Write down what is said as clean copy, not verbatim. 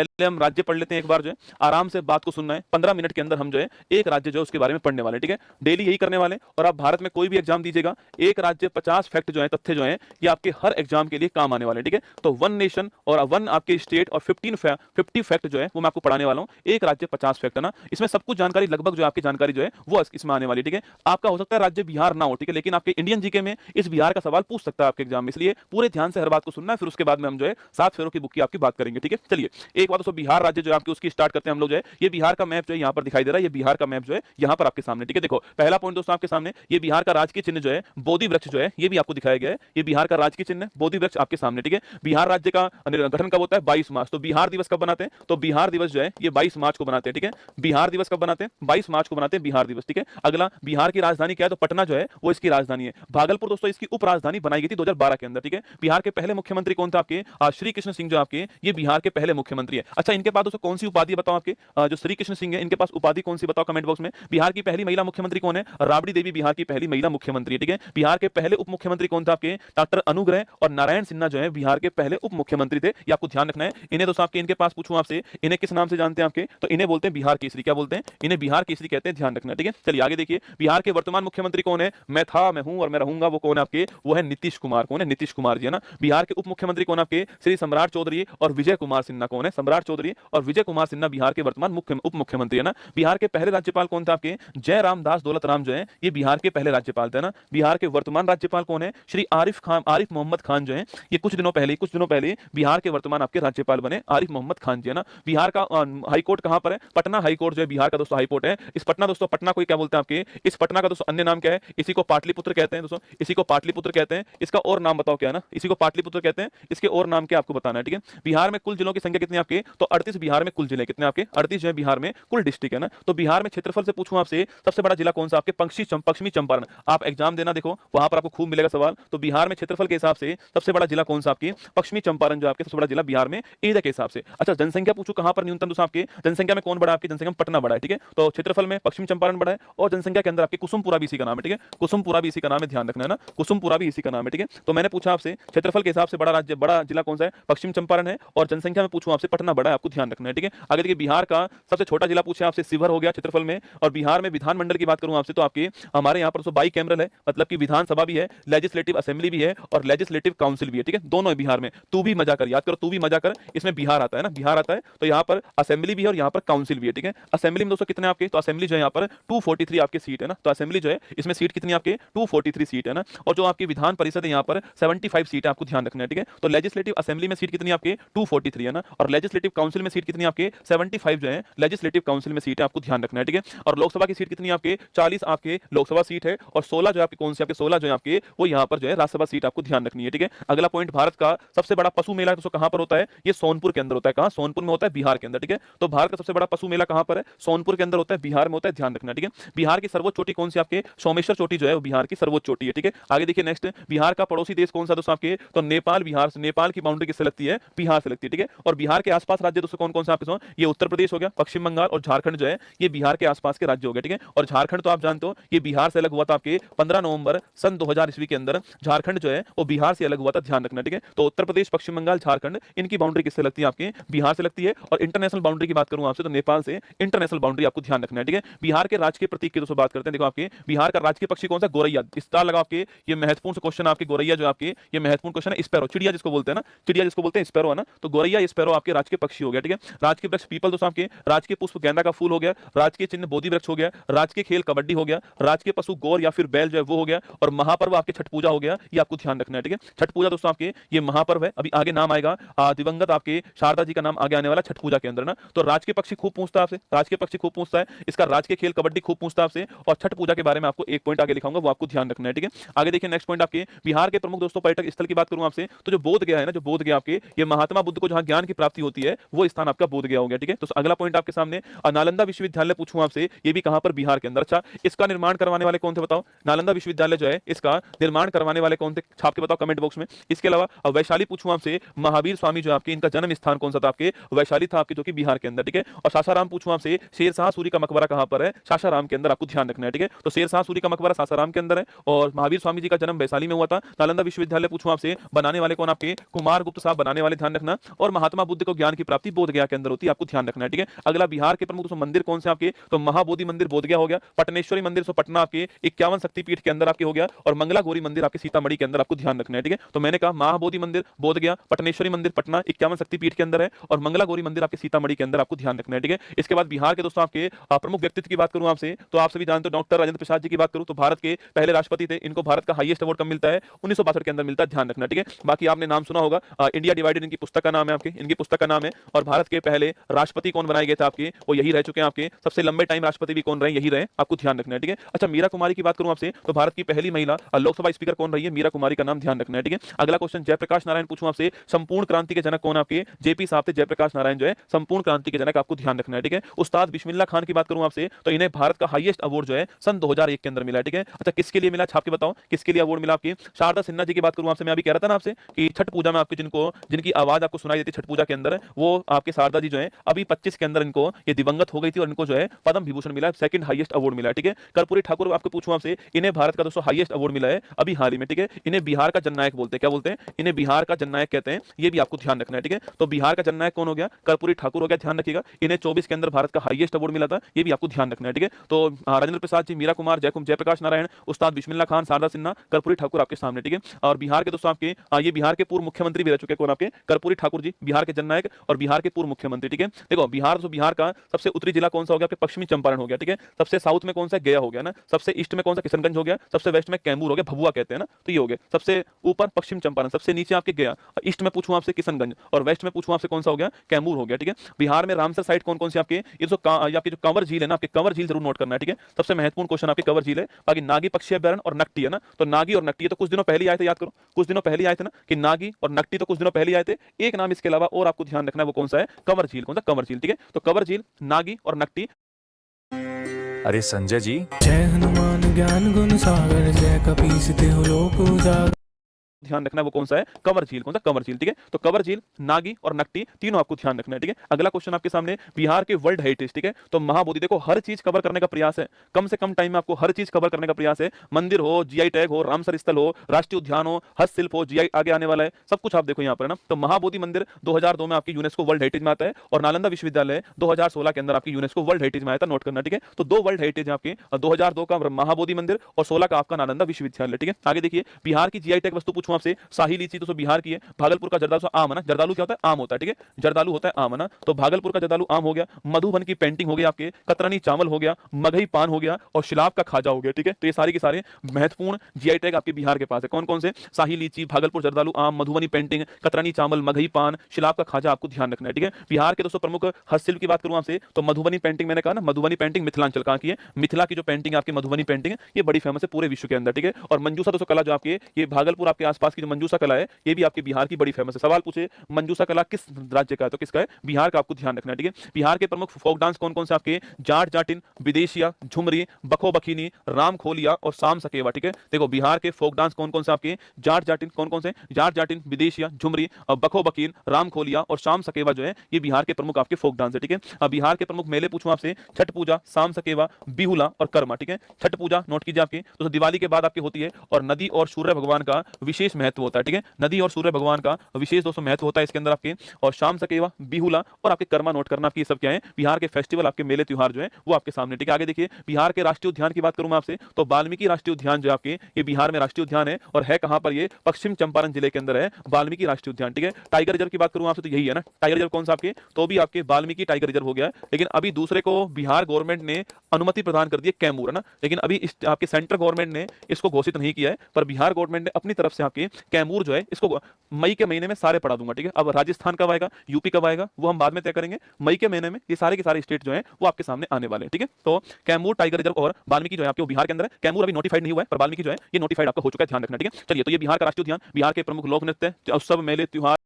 पहले हम राज्य पढ़ लेते हैं एक बार, जो है आराम से बात को सुनना है। 15 मिनट के अंदर हम जो है एक राज्य जो है उसके बारे में पढ़ने वाले, ठीक है, डेली यही करने वाले। और आप भारत में कोई भी एग्जाम दीजिएगा, एक राज्य 50 फैक्ट जो है, तथ्य जो है, ये आपके हर एग्जाम के लिए काम आने वाले, ठीक है। तो 1 नेशन और 1 आपके स्टेट और 50 फैक्ट जो है वो मैं आपको पढ़ाने वाला हूँ। एक राज्य 50 फैक्ट है ना, इसमें सब कुछ जानकारी लगभग जो आपकी जानकारी जो है वो इसमें आने वाली, ठीक है। आपका हो सकता है राज्य बिहार ना हो, ठीक है, लेकिन आपके इंडियन जीके में इस बिहार का सवाल पूछ सकता है आपके एग्जाम में, इसलिए पूरे ध्यान से हर बात को सुनना है। फिर उसके बाद में हम जो है 7 फेरों की बुक की आपकी बात करेंगे, ठीक है। चलिए एक बात दोस्तों, बिहार राज्य जो है आपकी उसकी स्टार्ट करते हैं हम लोग, जो है ये बिहार का मैप जो है यहाँ पर दिखाई दे रहा है, ये बिहार का मैप जो है यहाँ पर आपके सामने, ठीक है। देखो पहला पॉइंट दोस्तों आपके सामने, ये बिहार का राजकीय चिन्ह जो है बोधि वृक्ष जो है ये भी आपको दिखाया गया है। ये बिहार का राजकीय चिन्ह बोधि वृक्ष आपके सामने, ठीक है। बिहार राज्य का गठन कब होता है? 22 मार्च। तो बिहार दिवस कब बनाते हैं? तो बिहार दिवस जो है ये 22 मार्च को बनाते हैं, ठीक है। बिहार दिवस कब बनाते हैं? 22 मार्च को बनाते हैं बिहार दिवस, ठीक है। अगला, बिहार की राजधानी क्या है? तो पटना जो है वो इसकी राजधानी है। भागलपुर दोस्तों इसकी उप राजधानी बनाई गई थी 2012 के अंदर, ठीक है। बिहार के पहले मुख्यमंत्री कौन था आपके? श्री कृष्ण सिंह जो आपके ये बिहार के पहले मुख्यमंत्री है। अच्छा, इनके पास दोस्तों कौन सी उपाधि बताओ आपके? जो श्री कृष्ण सिंह है इनके पास उपाधि कौन सी बताओ कमेंट बॉक्स में। बिहार की पहली महिला मुख्यमंत्री कौन है? राबड़ी देवी बिहार की पहली महिला मुख्यमंत्री है, ठीक है। बिहार के पहले उप मुख्यमंत्री कौन था आपके? डॉक्टर अनुग्रह और नारायण सिन्हा जो है बिहार के पहले उप मुख्यमंत्री थे, ये आपको ध्यान रखना है। इन्हें दोस्तों आपके इनके पास पूछूं आपसे, इन्हें किस नाम से जानते हैं आपके? तो इन्हें बोलते हैं बिहार केसरी। क्या बोलते हैं? इन्हें बिहार केसरी कहते हैं, ध्यान रखना, ठीक है। चलिए आगे देखिए, बिहार के वर्तमान मुख्यमंत्री कौन है? मैं था, मैं हूं और मैं रहूंगा, वो कौन है आपके? वो है नीतीश कुमार। कौन है? नीतीश कुमार जी है ना। बिहार के उप मुख्यमंत्री कौन आपके? श्री सम्राट चौधरी और विजय कुमार सिन्हा। कौन है? सम्राट चौधरी और विजय कुमार सिन्हा बिहार के वर्तमान उप मुख्यमंत्री है ना। बिहार के पहले राज्यपाल कौन था आपके? जय रामदास दौलत राम जो है ये बिहार के पहले राज्यपाल थे ना। बिहार के वर्तमान राज्यपाल कौन है? श्री आरिफ मोहम्मद खान जो है ये कुछ दिनों पहले बिहार के वर्तमान आपके राज्यपाल बने, आरिफ मोहम्मद खान जी है ना। बिहार का हाई कोर्ट कहां पर है? पटना हाई कोर्ट जो है बिहार का दोस्तों हाई कोर्ट है। इस पटना दोस्तों, पटना को क्या बोलते हैं आपके? इस पटना का दोस्तों अन्य नाम क्या है? इसी को पाटलिपुत्र कहते हैं दोस्तों, इसी को पाटलिपुत्र कहते हैं। इसका और नाम बताओ क्या है ना? इसी को पाटलिपुत्र कहते हैं, इसके और नाम क्या आपको बताना है, ठीक है। बिहार में कुल जिलों की संख्या कितनी आपके? तो 38 बिहार में कुल जिले कितने आपके? 38 जो है बिहार में कुल डिस्ट्रिक्ट है ना। तो बिहार में क्षेत्रफल से पूछूं आपसे, सबसे बड़ा जिला कौन सा आपके? पश्चिमी चंपारण। आप एग्जाम देना देखो वहां पर आपको खूब मिलेगा सवाल। तो बिहार में क्षेत्रफल के हिसाब से सबसे बड़ा जिला कौन सा आपके? पश्चिमी चंपारण जो आपके सबसे बड़ा जिला बिहार में एरिया के हिसाब से। अच्छा, जनसंख्या पूछो कहां पर न्यूनतम दोस्तों आपके? जनसंख्या में कौन बड़ा आपकी? जनसंख्या में पटना बड़ा है, ठीक है। तो क्षेत्रफल में पश्चिमी चंपारण बड़ा है और जनसंख्या के अंदर आपके कुसुमपुरा भी इसी का नाम है, ठीक है। कुसुमपुरा भी इसी का नाम है, ध्यान रखना है ना, कुसुमपुरा भी इसी का नाम है, ठीक है। तो मैंने पूछा आपसे क्षेत्रफल के हिसाब से बड़ा जिला कौन सा है? पश्चिम चंपारण है। और जनसंख्या में पूछूं आपसे पटना बड़ा है, आपको ध्यान रखना है, ठीक है। आगे देखिए, बिहार का सबसे छोटा जिला पूछे आपसे शिवहर हो गया क्षेत्रफल में। और बिहार में विधानमंडल की बात करूं आपसे तो आपके हमारे यहाँ पर बाई कैमरल है, मतलब कि विधानसभा भी है, लेजिस्लेटिव असेंबली भी है और लेजिस्लेटिव काउंसिल भी है, ठीक है। दोनों है बिहार में। तू भी मजा कर, याद करो, तू भी मजा कर, इसमें बिहार आता है ना, बिहार आता है। तो यहाँ पर असेंबली भी है और यहाँ पर काउंसिल भी है, ठीक है। असेंबली में दोस्तों कितने आपके? तो असेंबली जो है यहाँ पर 243 आपके सीट है ना। तो असेंबली जो है इसमें सीट कितनी आपके? 243 सीट है ना। और जो आपकी विधान परिषद है यहाँ पर 75 सीट है, आपको ध्यान रखना है, ठीक है। तो लेजिस्लेटिव असेंबली में सीट कितनी आपके? 243 है ना। और लेजिस्लेटिव काउंसिल में सीट कितनी आपके? 75 जो है लेजिस्लेटिव काउंसिल में सीट है, आपको ध्यान रखना है, ठीक है। और लोकसभा की सीट कितनी आपके? 40 आपके लोकसभा सीट है और 16 जो आपकी कौन सी आपके? 16 जो है आपके वो यहाँ पर जो है राज्यसभा सीट, आपको ध्यान रखनी है, ठीक है। अगला पॉइंट, भारत का सबसे बड़ा पशु मेला दोस्तों कहां पर होता है? ये सोनपुर के अंदर होता है। कहां? सोनपुर में होता है, बिहार के अंदर, ठीक है। तो भारत का सबसे बड़ा पशु मेला कहां पर है? सोनपुर के अंदर होता है, बिहार में होता है, ध्यान रखना, ठीक है। बिहार की सर्वोच्च चोटी कौन सी आपके? सोमेश्वर चोटी जो है वो बिहार की सर्वोच्च चोटी है, ठीक है। आगे देखिए नेक्स्ट, बिहार का पड़ोसी देश कौन सा दोस्तों आपके? तो नेपाल। बिहार से नेपाल की बाउंड्री किससे लगती है? बिहार से लगती है, ठीक है। और बिहार के आसपास राज्य दोस्तों कौन कौन से आपके? ये उत्तर प्रदेश हो गया, पश्चिम बंगाल और झारखंड जो है ये बिहार के आसपास के राज्य हो गए, ठीक है। और झारखंड तो आप जानते हो ये बिहार से अलग हुआ था आपके 15 नवंबर सन 2000 ईस्वी के अंदर झारखंड जो है वो बिहार से अलग हुआ था, ध्यान रखना, ठीक है। तो उत्तर प्रदेश, पश्चिम बंगाल, झारखंड इनकी बाउंड्री किससे लगती है आपके? बिहार से लगती है। और इंटरनेशनल बाउंड्री की बात करूं आपसे तो नेपाल से इंटरनेशनल बाउंड्री आपको ध्यान रखना है, ठीक है। बिहार के राजकीय प्रतीक की दोस्तों बात करते हैं, देखो आपके बिहार का राजकीय पक्षी कौन सा? गोरैया। स्टार लगा आपके, ये महत्वपूर्ण क्वेश्चन आपके, गोरैया जो आपके ये महत्वपूर्ण क्वेश्चन है। स्पैरो, चिड़िया जिसको बोलते हैं ना, चिड़िया जिसको बोलते हैं स्पैरो है ना। तो गोरैया स्पैरो आपके राजकीय पक्षी हो गया, ठीक है। राजकीय वृक्ष पीपल दोस्तों आपके, राजकीय पुष्प गेंदा का फूल हो गया, राजकीय चिन्ह बोधि वृक्ष हो गया, राजकीय खेल कबड्डी हो गया, राजकीय पशु गौर या फिर बैल जो है वो हो गया। और महापर्व आपके छठ पूजा हो गया, ये आपको ध्यान रखना है, ठीक है। छठ पूजा दोस्तों आपके ये महापर्व है, अभी आगे नाम आएगा दिवंगत आपके शारदा जी का नाम आगे आने वाला छठ पूजा के अंदर ना। तो राजकीय पक्षी खूब पूछता है आपसे, राजकीय पक्षी खूब पूछता है, इसका राजकीय खेल कबड्डी खूब पूछता है आपसे। और छठ पूजा के बारे में आपको एक पॉइंट आगे लिखाऊंगा, वो आपको ध्यान रखना है, ठीक है। आगे देखिए नेक्स्ट पॉइंट आपके बिहार के प्रमुख दोस्तों पर्यटक स्थल की बात करूं आपसे तो जो बोध गया है ना, जो बोध गया आपके ये महात्मा बुद्ध को जहां ज्ञान की प्राप्ति होती है वो स्थान आपका बोध गया हो गया, ठीक है। तो अगला पॉइंट आपके सामने नालंदा विश्वविद्यालय पूछूं आपसे, ये भी कहां पर? बिहार के अंदर। अच्छा, इसका निर्माण करवाने वाले कौन थे बताओ? नालंदा विश्वविद्यालय जो है इसका निर्माण करवाने वाले कौन थे? छाप के बताओ कमेंट बॉक्स में। इसके अलावा वैशाली पूछूं आपसे, महावीर स्वामी जो आपके इनका जन्म स्थान कौन सा था आपके? वैशाली था आपके, जो कि बिहार के अंदर, ठीक है। और सासाराम पूछूं आपसे, शेरशाह सूरी का मकबरा कहां पर है? सासाराम के अंदर, आपको ध्यान रखना है, ठीक है। तो शेरशाह सूरी का मकबरा सासाराम के अंदर है और महावीर स्वामी जी का जन्म वैशाली में हुआ था। नालंदा विश्वविद्यालय पूछूं आपसे, बनाने वाले कौन आपके? कुमार गुप्त साहब बनाने वाले, ध्यान रखना। और महात्मा बुद्ध को ज्ञान ज्ञान की प्राप्ति बोध गया के अंदर होती है, आपको ध्यान रखना है, ठीक है। अगला बिहार के प्रमुख मंदिर कौन से आपके, तो महाबोधि मंदिर बोध गया हो गया, पटनेश्वरी मंदिर सो पटना आपके 51 शक्तिपीठ के अंदर आपके हो गया, और मंगला गौरी मंदिर आपके सीतामढ़ी के अंदर आपको ध्यान रखना है, ठीक है। तो मैंने कहा महाबोधि मंदिर बोध गया, पटनेश्वरी मंदिर पटना 51 शक्तिपीठ के अंदर है, और मंगला गौरी मंदिर आपके सीतामढ़ी के अंदर आपको ध्यान रखना है, ठीक है। इसके बाद बिहार के दोस्तों आपके प्रमुख व्यक्तित्व की बात करूं आपसे, तो आप सभी जानते हो डॉक्टर राजेंद्र प्रसाद जी की बात करूं तो भारत के पहले राष्ट्रपति थे, इनको भारत का हाईएस्ट अवार्ड कब मिलता है, 1962 के अंदर मिलता है, ध्यान रखना, ठीक है। बाकी आपने नाम सुना होगा, इंडिया डिवाइडेड इनकी पुस्तक का नाम है, आपके इनकी पुस्तक का नाम है। और भारत के पहले राष्ट्रपति कौन बनाए गए थे आपके, वो यही रह चुके हैं आपके, सबसे लंबे टाइम राष्ट्रपति भी कौन रहे, यही रहे, आपको ध्यान रखना है, ठीक है। अच्छा, मीरा कुमारी की बात करूं आपसे, तो भारत की पहली महिला लोकसभा स्पीकर कौन रही है, मीरा कुमारी का नाम ध्यान रखना है, ठीक है। अगला क्वेश्चन जयप्रकाश नारायण पूछूं आपसे, संपूर्ण क्रांति के जनक कौन आपके, जेपी साहब थे, जयप्रकाश नारायण जो है संपूर्ण क्रांति के जनक, आपको ध्यान रखना है, ठीक है। उस्ताद बिस्मिल्लाह खान की बात करूं आपसे, तो इन्हें भारत का हाईएस्ट अवार्ड जो है सन 2001 के अंदर मिला है, ठीक है। अच्छा, किसके लिए मिला, छाप के बताओ किसके लिए अवार्ड मिला आपकी, शारदा सिन्हा जी की बात करूं आपसे, मैं अभी कह रहा था ना आपसे कि छठ पूजा में आपके जिनकी आवाज आपको सुनाई देती है छठ पूजा के अंदर, वो आपके शारदा जी जो है अभी 25 के अंदर इनको ये दिवंगत हो गई थी, और इनको जो है पद्म विभूषण मिला है, सेकंड हाईएस्ट अवार्ड मिला है, ठीक है। कर्पूरी ठाकुर आपको पूछूं आपसे, इन्हें भारत का दोस्तों हाईएस्ट अवार्ड मिला है अभी हाल ही में, ठीक है। इन्हें बिहार का जननायक बोलते हैं, क्या बोलते हैं, इन्हें बिहार का जननायक कहते हैं, ये भी आपको ध्यान रखना है, ठीक है। तो बिहार का जननायक कौन हो गया, कर्पूरी ठाकुर हो गया, ध्यान रखिएगा। इन्हें 24 के अंदर भारत का हाईएस्ट अवार्ड मिला था, ये भी आपको ध्यान रखना है, ठीक है। तो राजेंद्र प्रसाद जी, मीरा कुमार, जयप्रकाश नारायण, उस्ताद बिस्मिल्लाह खान, शारदा सिन्हा, कर्पूरी ठाकुर आपके सामने, ठीक है। और बिहार के दोस्तों आपके ये बिहार के पूर्व मुख्यमंत्री भी रह चुके हैं, कौन आपके, कर्पूरी ठाकुर जी, बिहार के जननायक और बिहार के पूर्व मुख्यमंत्री, ठीक है। देखो बिहार का सबसे उत्तरी जिला कौन सा हो गया, आपके पश्चिमी चंपारण हो गया, ठीक है। सबसे साउथ में कौन सा, गया हो गया ना। सबसे ईस्ट में कौन सा, किशनगंज हो गया। सबसे वेस्ट में कैमूर हो गया, भभुआ कहते हैं ना, तो ये हो गया। सबसे ऊपर पश्चिम चंपारण, सबसे नीचे आपके गया, ईस्ट में पूछूं आपसे किशनगंज, और वेस्ट में पूछूं आपसे कौन सा हो गया, कैमूर हो गया, ठीक है। बिहार में रामसर साइट कौन कौन से आपके, ये आपकी जो कंवर झील है ना, आपके कंवर झील जरूर नोट करना है, ठीक है। सबसे महत्वपूर्ण क्वेश्चन आपके कंवर झील है। बाकी नागी पक्षी अभ्यारण्य और नकटी है ना, तो नागी और नकटी तो कुछ दिनों पहले आए थे, याद करो कुछ दिनों पहले आए थे ना, कि नागी और नकटी तो कुछ दिनों पहले आए थे। एक नाम इसके अलावा और आपको ध्यान रखना है, वो कौन सा है, कंवर झील, कौन सा, कंवर झील, ठीक है। तो कंवर झील, नागी और नकटी। अरे संजय जी, जय हनुमान ज्ञान गुण सागर, जय कपीस तिहु लोक उजागर। ध्यान रखना है वो कौन सा है, कंवर झील, कौन सा, कंवर झील, ठीक है। तो कंवर झील, नागी और नकटी तीनों आपको ध्यान रखना है, ठीक है। अगला क्वेश्चन आपके सामने, बिहार के वर्ल्ड हेरिटेज, ठीक है। तो महाबोधि, देखो हर चीज कवर करने का प्रयास है, कम से कम टाइम में आपको हर चीज कवर करने का प्रयास है। मंदिर हो, जीआई टैग हो, रामसर स्थल हो, राष्ट्रीय उद्यान हो, हस्तशिल्प हो, जीआई आगे आने वाला है, सब कुछ आप देखो यहाँ पर ना। तो महाबोधि मंदिर 2002 में आपकी यूनेस्को वर्ल्ड हेरिटेज में आता है, और नालंदा विश्वविद्यालय 2016 के अंदर आपकी यूनेस्को वर्ल्ड हेरिटेज में आया था, नोट करना, ठीक है। तो दो वर्ल्ड हेरिटेज आपके, 2002 का महाबोधि मंदिर और 16 का आपका नालंदा विश्वविद्यालय, ठीक है। आगे देखिए, बिहार की जीआई टैग वस्तु पूछूं आपसे, शाही तो बिहार की है। भागलपुर का जर्दालू आम है ना, जर्दालू क्या होता है, आम होता है, ठीक है। जर्दालू होता है आम है ना, तो भागलपुर का जर्दालू आम हो गया। मधुबन की पेंटिंग हो गया आपके, कतरनी चावल हो गया, मगही पान हो गया, और शिलाब का खाजा हो गया, ठीक है। तो ये सारे के सारे महत्वपूर्ण जीआई टैग आपके बिहार के पास है। कौन कौन से, शाही लीची, भागलपुर जर्दालू आम, मधुबनी पेंटिंग, कतरनी चावल, मगही पान, शिलाब का खाजा, आपको ध्यान रखना है, ठीक है। बिहार के दोस्तों प्रमुख हस्तशिल्प की बात करूं आपसे, तो मधुबनी पेंटिंग, मैंने कहा ना मधुबनी पेंटिंग मिथिलांचल कहां की है, मिथिला की जो पेंटिंग आपकी मधुबनी पेंटिंग है, ये बड़ी फेमस है पूरे विश्व के अंदर, ठीक है। और मंजूसा दोस्तों कला जो आपकी, ये भागलपुर आपके आसपास की जो मंजूसा कला है, ये भी आपके बिहार की बड़ी फेमस है। सवाल पूछे मंजूसा कला किस राज्य का है, तो किसका है, बिहार का, आपको ध्यान रखना है, ठीक है। बिहार के प्रमुख फोक डांस कौन कौन से आपके, जाट जाटिन, विदेशिया, झुमरी, बखो बखीनी, राम खोलिया और शाम सकेवा, ठीक है। देखो बिहार के फोक डांस कौन कौन से आपके, जाट जाटिन, कौन कौन से, जाट जाटिन, विदेशिया, झुमरी, बखो बकीन, राम खोलिया और शाम सकेवा जो है, ये बिहार के प्रमुख आपके फोक डांस है, ठीक है। अब बिहार के प्रमुख मेले पूछूं आपसे, छठ पूजा, शाम सकेवा, बिहुला और कर्मा, ठीक है। छठ पूजा नोट कीजिए आपके, तो दिवाली के बाद आपकी होती है, और नदी और सूर्य भगवान का विशेष महत्व होता है, ठीक है। नदी और सूर्य भगवान का विशेष दोस्तों महत्व होता है इसके अंदर आपके। और शाम सकेवा, बिहुला और आपके कर्मा नोट करना, आपकी सब क्या है, बिहार के फेस्टिवल, आपके मेले त्योहार जो है वो आपके सामने, ठीक है। आगे देखिए, बिहार के राष्ट्रीय उद्यान की बात करूं मैं आपसे, तो वाल्मीकि राष्ट्रीय उद्यान जो आपके, ये बिहार में राष्ट्रीय उद्यान है, और है कहां पर, ये पश्चिम चंपारण जिले के अंदर है वाल्मीकि राष्ट्रीय उद्यान, ठीक है। टाइगर रिजर्व की बात करूं आपसे, तो यही है ना, टाइगर रिजर्व कौन सा आपके, तो भी आपके वाल्मीकि टाइगर रिजर्व हो गया है। लेकिन अभी दूसरे को बिहार गवर्नमेंट ने अनुमति प्रदान कर दी है, कैमूर है ना, लेकिन अभी आपके सेंट्रल गवर्नमेंट ने इसको घोषित नहीं किया है, पर बिहार गवर्नमेंट ने अपनी तरफ से आपके कैमूर जो है इसको मई के महीने में सारे पढ़ा दूंगा, ठीक है। अब राजस्थान कब आएगा, यूपी कब आएगा, वो हम बाद में तय करेंगे। मई के महीने में ये सारे के सारे स्टेट जो है वो आपके सामने आने वाले हैं, ठीक है। तो कैमूर टाइगर रिजर्व और वाल्मीकि जो है आपके बिहार के अंदर है। कैमूर अभी नोटिफाइड नहीं हुआ है, पर वाल्मीकि जो है ये नोटिफाइड आपका हो चुका है, ध्यान रखना, ठीक है। चलिए, तो ये बिहार का राष्ट्रीय उद्यान, बिहार के प्रमुख लोक नृत्य, उत्सव, मेले, त्योहार।